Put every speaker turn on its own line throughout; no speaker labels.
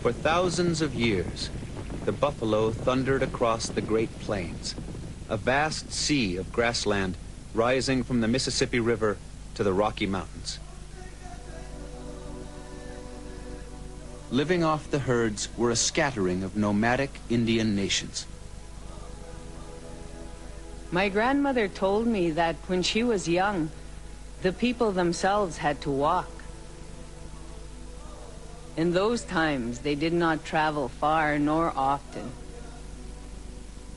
For thousands of years, the buffalo thundered across the Great Plains, a vast sea of grassland rising from the Mississippi River to the Rocky Mountains. Living off the herds were a scattering of nomadic Indian nations.
My grandmother told me that when she was young, the people themselves had to walk. In those times, they did not travel far nor often.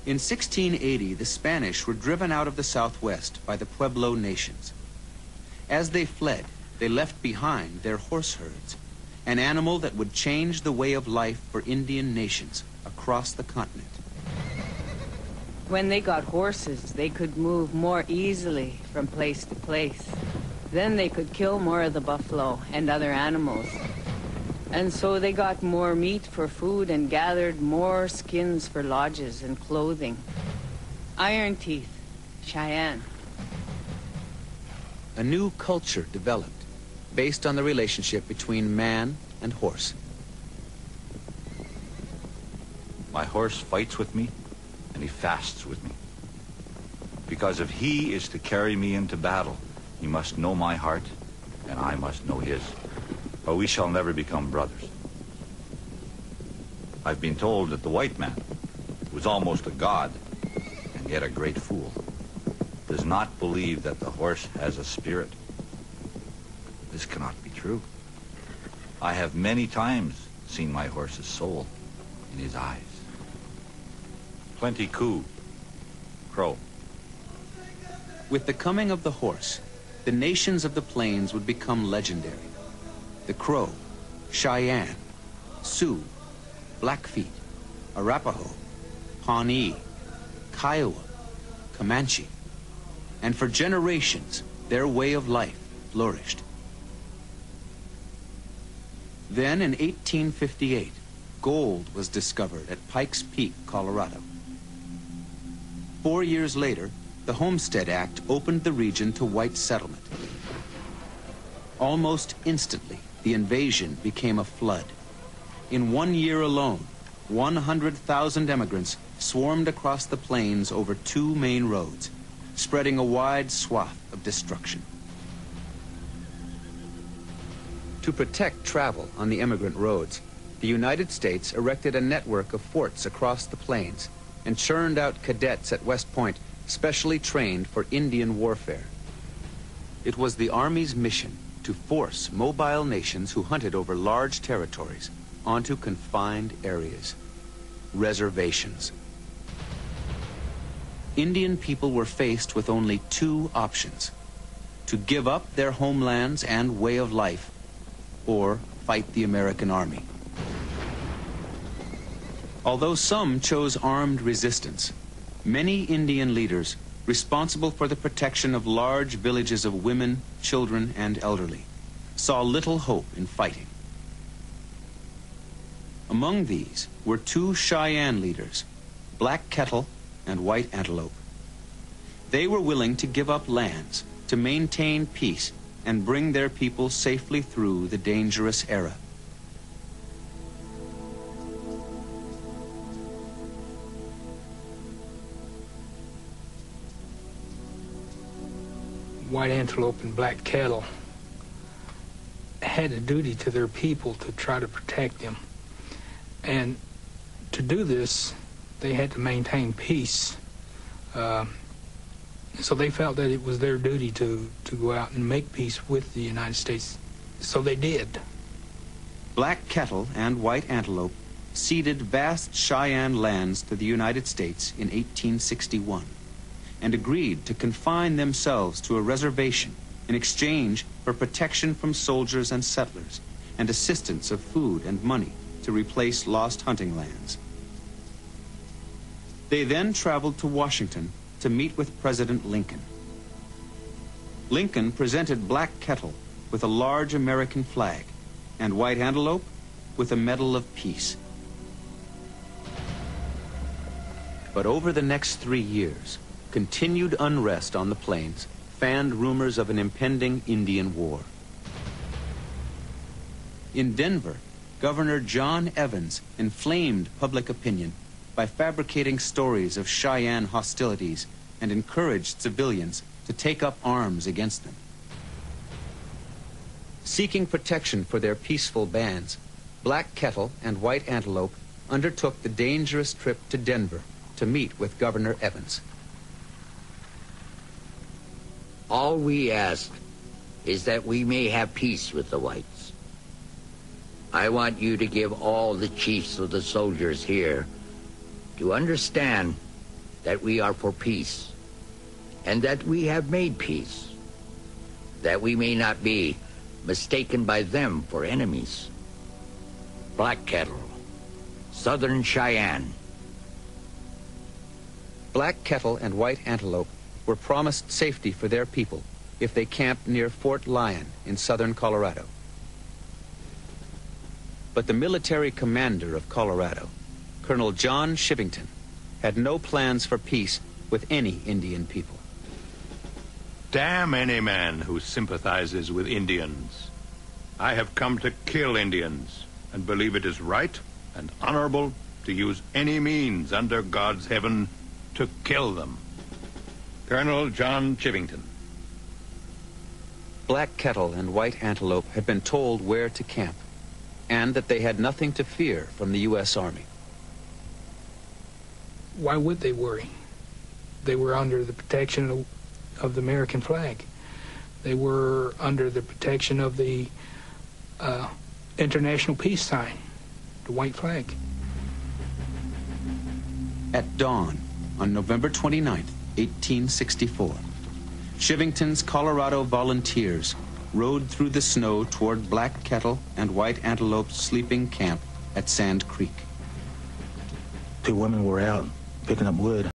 In 1680, the Spanish were driven out of the Southwest by the Pueblo nations. As they fled, they left behind their horse herds, an animal that would change the way of life for Indian nations across the continent.
When they got horses, they could move more easily from place to place. Then they could kill more of the buffalo and other animals. And so they got more meat for food and gathered more skins for lodges and clothing. Iron Teeth, Cheyenne.
A new culture developed based on the relationship between man and horse.
My horse fights with me, and he fasts with me. Because if he is to carry me into battle, he must know my heart, and I must know his. Or we shall never become brothers. I've been told that the white man, who is almost a god, and yet a great fool, does not believe that the horse has a spirit. This cannot be true. I have many times seen my horse's soul in his eyes. Plenty coo, crow.
With the coming of the horse, the nations of the plains would become legendary. The Crow, Cheyenne, Sioux, Blackfeet, Arapaho, Pawnee, Kiowa, Comanche, and for generations, their way of life flourished. Then in 1858, gold was discovered at Pikes Peak, Colorado. 4 years later, the Homestead Act opened the region to white settlement. Almost instantly, the invasion became a flood. In 1 year alone, 100,000 immigrants swarmed across the plains over 2 main roads, spreading a wide swath of destruction. To protect travel on the immigrant roads, the United States erected a network of forts across the plains and churned out cadets at West Point specially trained for Indian warfare. It was the Army's mission to force mobile nations who hunted over large territories onto confined areas, reservations. Indian people were faced with only 2 options: to give up their homelands and way of life, or fight the American army. Although some chose armed resistance, many Indian leaders responsible for the protection of large villages of women, children, and elderly saw little hope in fighting. Among these were 2 Cheyenne leaders, Black Kettle and White Antelope. They were willing to give up lands to maintain peace and bring their people safely through the dangerous era.
White Antelope and Black Kettle had a duty to their people to try to protect them. And to do this, they had to maintain peace. So they felt that it was their duty to go out and make peace with the United States. So they did.
Black Kettle and White Antelope ceded vast Cheyenne lands to the United States in 1861 and agreed to confine themselves to a reservation in exchange for protection from soldiers and settlers and assistance of food and money to replace lost hunting lands. They then traveled to Washington to meet with President Lincoln. Lincoln presented Black Kettle with a large American flag and White Antelope with a Medal of Peace. But over the next 3 years, continued unrest on the plains fanned rumors of an impending Indian war. In Denver, Governor John Evans inflamed public opinion by fabricating stories of Cheyenne hostilities and encouraged civilians to take up arms against them. Seeking protection for their peaceful bands, Black Kettle and White Antelope undertook the dangerous trip to Denver to meet with Governor Evans.
All we ask is that we may have peace with the whites. I want you to give all the chiefs of the soldiers here to understand that we are for peace and that we have made peace, that we may not be mistaken by them for enemies. Black Kettle, Southern Cheyenne.
Black Kettle and White Antelope were promised safety for their people if they camped near Fort Lyon in southern Colorado. But the military commander of Colorado, Colonel John Shivington, had no plans for peace with any Indian people.
Damn any man who sympathizes with Indians. I have come to kill Indians and believe it is right and honorable to use any means under God's heaven to kill them. Colonel John Shivington.
Black Kettle and White Antelope had been told where to camp and that they had nothing to fear from the U.S. Army.
Why would they worry? They were under the protection of the American flag. They were under the protection of the international peace sign, the white flag.
At dawn on November 29th, 1864, Shivington's Colorado volunteers rode through the snow toward Black Kettle and White Antelope's sleeping camp at Sand Creek.
Two women were out picking up wood.